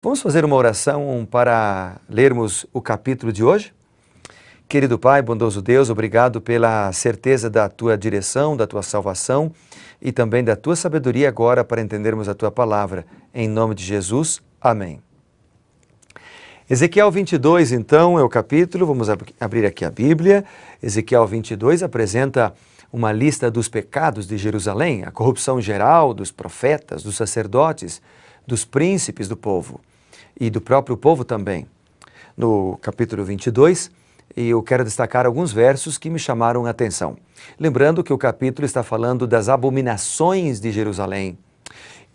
Vamos fazer uma oração para lermos o capítulo de hoje? Querido Pai, bondoso Deus, obrigado pela certeza da Tua direção, da Tua salvação e também da Tua sabedoria agora para entendermos a Tua palavra. Em nome de Jesus, amém. Ezequiel 22, então, é o capítulo, vamos abrir aqui a Bíblia. Ezequiel 22 apresenta uma lista dos pecados de Jerusalém, a corrupção geral dos profetas, dos sacerdotes, dos príncipes do povo e do próprio povo também. No capítulo 22, eu quero destacar alguns versos que me chamaram a atenção. Lembrando que o capítulo está falando das abominações de Jerusalém.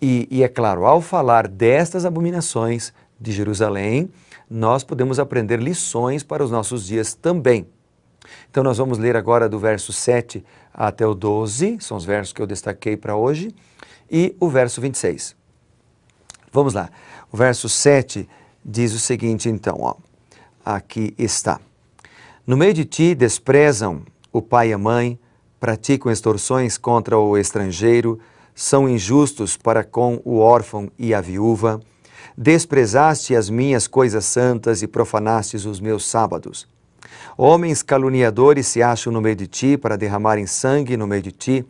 E é claro, ao falar destas abominações de Jerusalém, nós podemos aprender lições para os nossos dias também. Então nós vamos ler agora do verso 7 até o 12, são os versos que eu destaquei para hoje, e o verso 26. Vamos lá. O verso 7 diz o seguinte, então, ó, aqui está. No meio de ti desprezam o pai e a mãe, praticam extorsões contra o estrangeiro, são injustos para com o órfão e a viúva, desprezaste as minhas coisas santas e profanastes os meus sábados. Homens caluniadores se acham no meio de ti para derramarem sangue no meio de ti,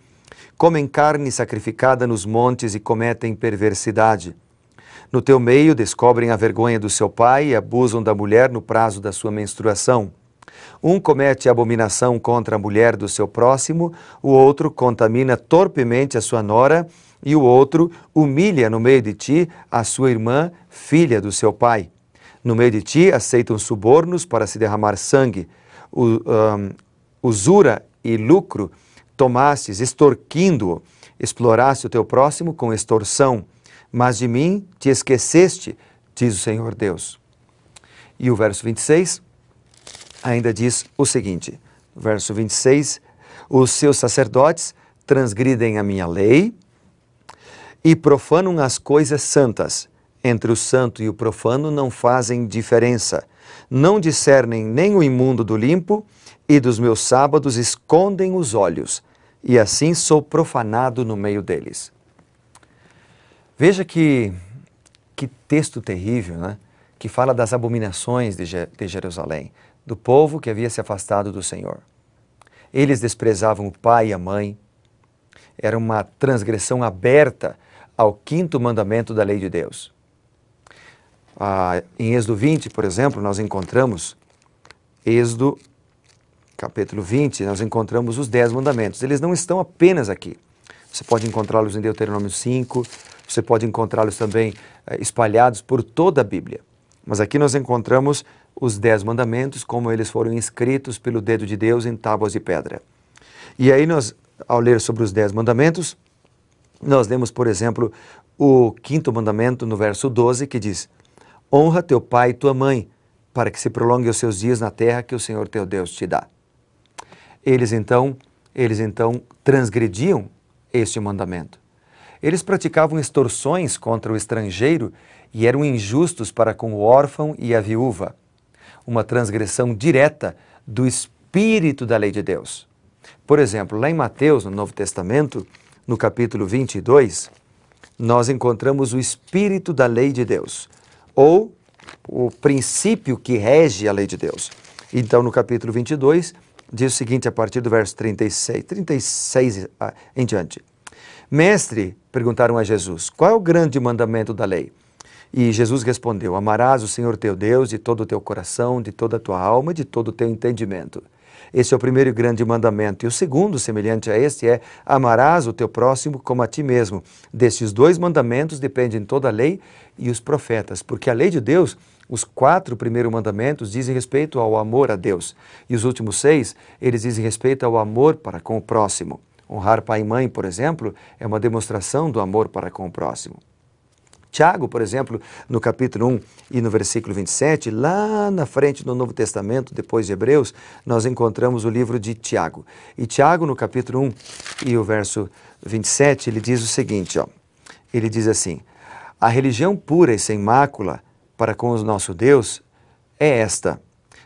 comem carne sacrificada nos montes e cometem perversidade. No teu meio descobrem a vergonha do seu pai e abusam da mulher no prazo da sua menstruação. Um comete abominação contra a mulher do seu próximo, o outro contamina torpemente a sua nora e o outro humilha no meio de ti a sua irmã, filha do seu pai. No meio de ti aceitam subornos para se derramar sangue. Usura e lucro tomastes, extorquindo-o, exploraste o teu próximo com extorsão. Mas de mim te esqueceste, diz o Senhor Deus. E o verso 26 ainda diz o seguinte, verso 26, os seus sacerdotes transgridem a minha lei e profanam as coisas santas. Entre o santo e o profano não fazem diferença. Não discernem nem o imundo do limpo e dos meus sábados escondem os olhos. E assim sou profanado no meio deles. Veja que texto terrível, né? Que fala das abominações de Jerusalém, do povo que havia se afastado do Senhor. Eles desprezavam o pai e a mãe. Era uma transgressão aberta ao quinto mandamento da lei de Deus. Em Êxodo 20, por exemplo, nós encontramos, Êxodo capítulo 20, nós encontramos os 10 mandamentos. Eles não estão apenas aqui. Você pode encontrá-los em Deuteronômio 5, você pode encontrá-los também espalhados por toda a Bíblia. Mas aqui nós encontramos os 10 mandamentos, como eles foram escritos pelo dedo de Deus em tábuas de pedra. E aí nós, ao ler sobre os 10 mandamentos, nós lemos, por exemplo, o quinto mandamento no verso 12, que diz: honra teu pai e tua mãe, para que se prolongue os seus dias na terra que o Senhor teu Deus te dá. Eles então transgrediam este mandamento. Eles praticavam extorsões contra o estrangeiro e eram injustos para com o órfão e a viúva. Uma transgressão direta do espírito da lei de Deus. Por exemplo, lá em Mateus, no Novo Testamento, no capítulo 22, nós encontramos o espírito da lei de Deus, ou o princípio que rege a lei de Deus. Então, no capítulo 22, diz o seguinte, a partir do verso 36 em diante. Mestre, perguntaram a Jesus, qual é o grande mandamento da lei? E Jesus respondeu, amarás o Senhor teu Deus de todo o teu coração, de toda a tua alma e de todo o teu entendimento. Esse é o primeiro e grande mandamento. E o segundo, semelhante a este, é amarás o teu próximo como a ti mesmo. Destes 2 mandamentos dependem toda a lei e os profetas, porque a lei de Deus, os 4 primeiros mandamentos dizem respeito ao amor a Deus. E os últimos 6, eles dizem respeito ao amor para com o próximo. Honrar pai e mãe, por exemplo, é uma demonstração do amor para com o próximo. Tiago, por exemplo, no capítulo 1 e no versículo 27, lá na frente do Novo Testamento, depois de Hebreus, nós encontramos o livro de Tiago. E Tiago, no capítulo 1 e o verso 27, ele diz o seguinte, ó, ele diz assim, a religião pura e sem mácula para com o nosso Deus é esta,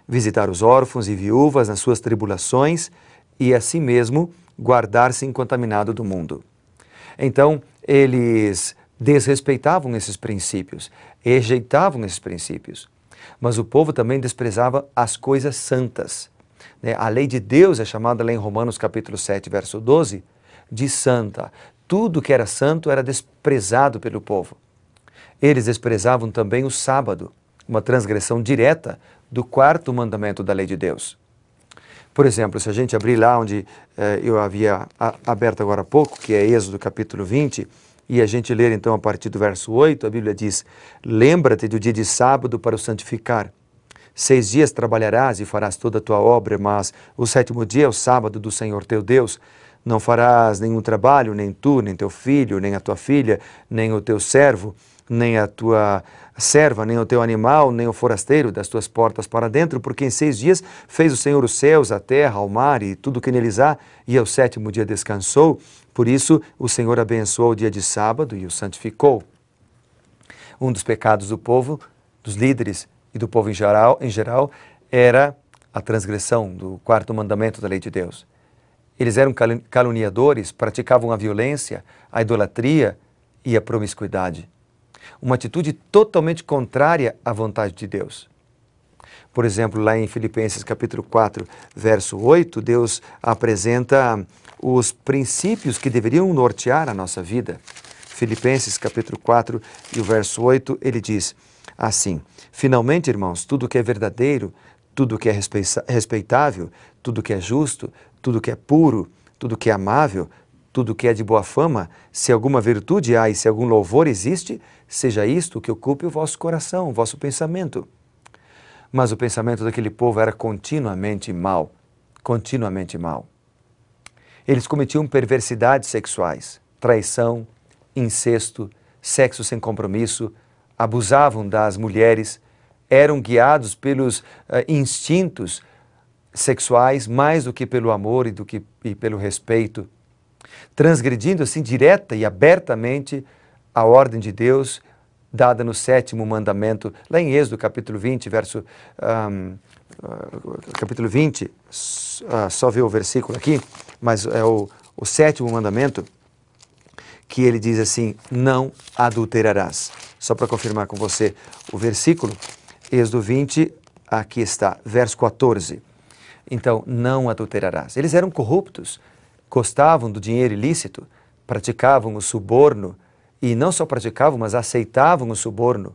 visitar os órfãos e viúvas nas suas tribulações e a si mesmo guardar-se incontaminado do mundo. Então, eles desrespeitavam esses princípios, rejeitavam esses princípios. Mas o povo também desprezava as coisas santas. A lei de Deus é chamada lá em Romanos capítulo 7, verso 12, de santa. Tudo que era santo era desprezado pelo povo. Eles desprezavam também o sábado, uma transgressão direta do quarto mandamento da lei de Deus. Por exemplo, se a gente abrir lá onde eu havia aberto agora há pouco, que é Êxodo capítulo 20, e a gente ler então a partir do verso 8, a Bíblia diz: lembra-te do dia de sábado para o santificar. 6 dias trabalharás e farás toda a tua obra, mas o 7º dia é o sábado do Senhor teu Deus. Não farás nenhum trabalho, nem tu, nem teu filho, nem a tua filha, nem o teu servo, nem a tua serva, nem o teu animal, nem o forasteiro das tuas portas para dentro, porque em 6 dias fez o Senhor os céus, a terra, o mar e tudo o que neles há, e ao 7º dia descansou. Por isso o Senhor abençoou o dia de sábado e o santificou. Um dos pecados do povo, dos líderes e do povo em geral, era a transgressão do quarto mandamento da lei de Deus. Eles eram caluniadores, praticavam a violência, a idolatria e a promiscuidade. Uma atitude totalmente contrária à vontade de Deus. Por exemplo, lá em Filipenses capítulo 4, verso 8, Deus apresenta os princípios que deveriam nortear a nossa vida. Filipenses capítulo 4 e o verso 8, ele diz assim: finalmente, irmãos, tudo que é verdadeiro, tudo que é respeitável, tudo que é justo, tudo que é puro, tudo que é amável, tudo que é de boa fama, se alguma virtude há e se algum louvor existe, seja isto que ocupe o vosso coração, o vosso pensamento. Mas o pensamento daquele povo era continuamente mau, continuamente mau. Eles cometiam perversidades sexuais, traição, incesto, sexo sem compromisso, abusavam das mulheres, eram guiados pelos instintos sexuais mais do que pelo amor e pelo respeito, transgredindo assim direta e abertamente a ordem de Deus dada no 7º mandamento, lá em Êxodo capítulo 20, capítulo 20, só ver o versículo aqui, mas é o 7º mandamento, que ele diz assim: não adulterarás. Só para confirmar com você o versículo, Êxodo 20, aqui está, verso 14. Então, não adulterarás. Eles eram corruptos, gostavam do dinheiro ilícito, praticavam o suborno, e não só praticavam, mas aceitavam o suborno.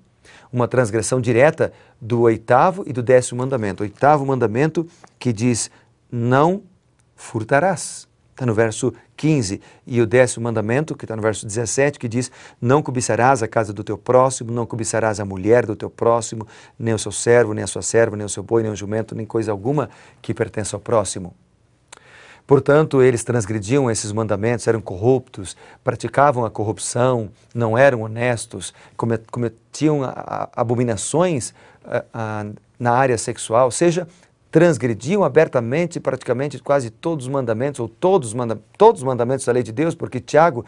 Uma transgressão direta do 8º e do 10º mandamento. O 8º mandamento que diz: não furtarás. Está no verso 15. E o 10º mandamento, que está no verso 17, que diz: não cobiçarás a casa do teu próximo, não cobiçarás a mulher do teu próximo, nem o seu servo, nem a sua serva, nem o seu boi, nem o jumento, nem coisa alguma que pertença ao próximo. Portanto, eles transgrediam esses mandamentos, eram corruptos, praticavam a corrupção, não eram honestos, cometiam abominações na área sexual, ou seja, transgrediam abertamente praticamente quase todos os mandamentos, ou todos os mandamentos da lei de Deus, porque Tiago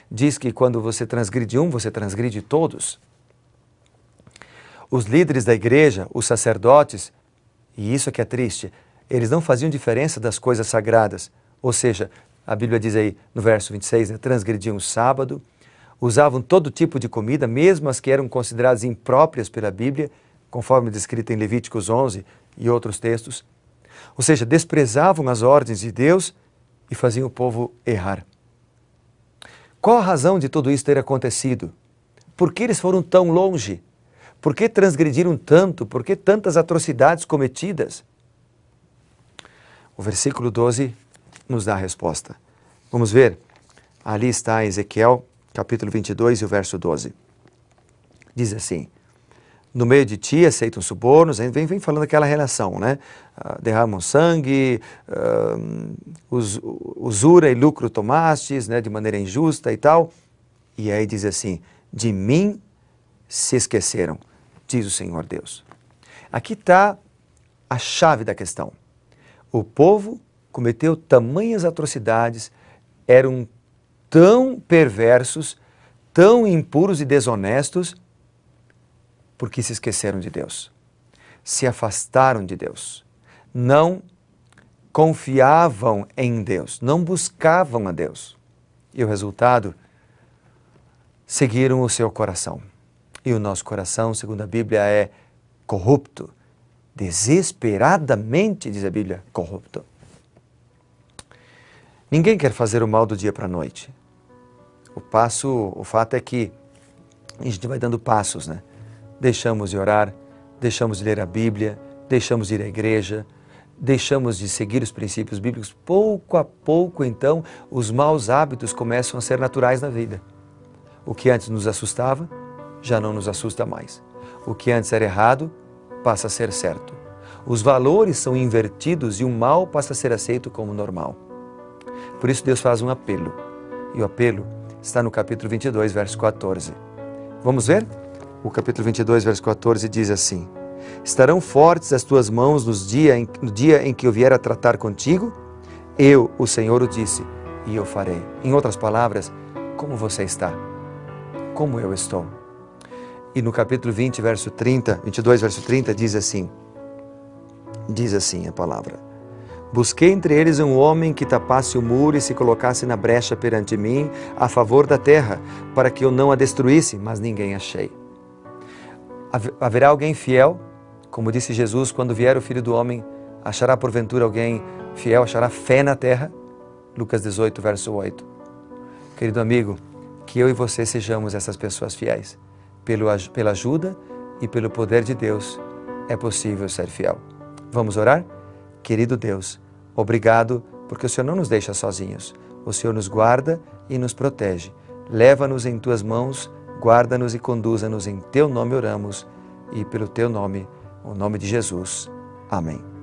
diz que quando você transgride um, você transgride todos. Os líderes da igreja, os sacerdotes, e isso é que é triste, eles não faziam diferença das coisas sagradas, ou seja, a Bíblia diz aí no verso 26, transgrediam o sábado, usavam todo tipo de comida, mesmo as que eram consideradas impróprias pela Bíblia, conforme descrito em Levíticos 11 e outros textos, ou seja, desprezavam as ordens de Deus e faziam o povo errar. Qual a razão de tudo isso ter acontecido? Por que eles foram tão longe? Por que transgrediram tanto? Por que tantas atrocidades cometidas? O versículo 12 nos dá a resposta. Vamos ver. Ali está Ezequiel, capítulo 22 e o verso 12. Diz assim: no meio de ti aceitam subornos, vem falando aquela relação, né? Derramam sangue, usura e lucro tomastes, né? De maneira injusta e tal. E aí diz assim: de mim se esqueceram, diz o Senhor Deus. Aqui está a chave da questão. O povo cometeu tamanhas atrocidades, eram tão perversos, tão impuros e desonestos, porque se esqueceram de Deus, se afastaram de Deus, não confiavam em Deus, não buscavam a Deus. E o resultado seguiram o seu coração. E o nosso coração, segundo a Bíblia, é corrupto. Desesperadamente, diz a Bíblia, corrupto. Ninguém quer fazer o mal do dia para a noite. O fato é que a gente vai dando passos, né? Deixamos de orar, deixamos de ler a Bíblia, deixamos de ir à igreja, deixamos de seguir os princípios bíblicos. Pouco a pouco, então, os maus hábitos começam a ser naturais na vida. O que antes nos assustava, já não nos assusta mais. O que antes era errado, passa a ser certo. Os valores são invertidos e o mal passa a ser aceito como normal. Por isso Deus faz um apelo. E o apelo está no capítulo 22, verso 14. Vamos ver? O capítulo 22, verso 14 diz assim: estarão fortes as tuas mãos no dia em que eu vier a tratar contigo? Eu, o Senhor, o disse, e eu farei. Em outras palavras, como você está? Como eu estou? E no capítulo 22, verso 30, diz assim a palavra: busquei entre eles um homem que tapasse o muro e se colocasse na brecha perante mim, a favor da terra, para que eu não a destruísse, mas ninguém achei. Haverá alguém fiel? Como disse Jesus, quando vier o Filho do Homem, achará porventura alguém fiel, achará fé na terra? Lucas 18, verso 8. Querido amigo, que eu e você sejamos essas pessoas fiéis. Pela ajuda e pelo poder de Deus, é possível ser fiel. Vamos orar? Querido Deus, obrigado porque o Senhor não nos deixa sozinhos. O Senhor nos guarda e nos protege. Leva-nos em Tuas mãos, guarda-nos e conduza-nos. Em Teu nome oramos e pelo Teu nome, o nome de Jesus. Amém.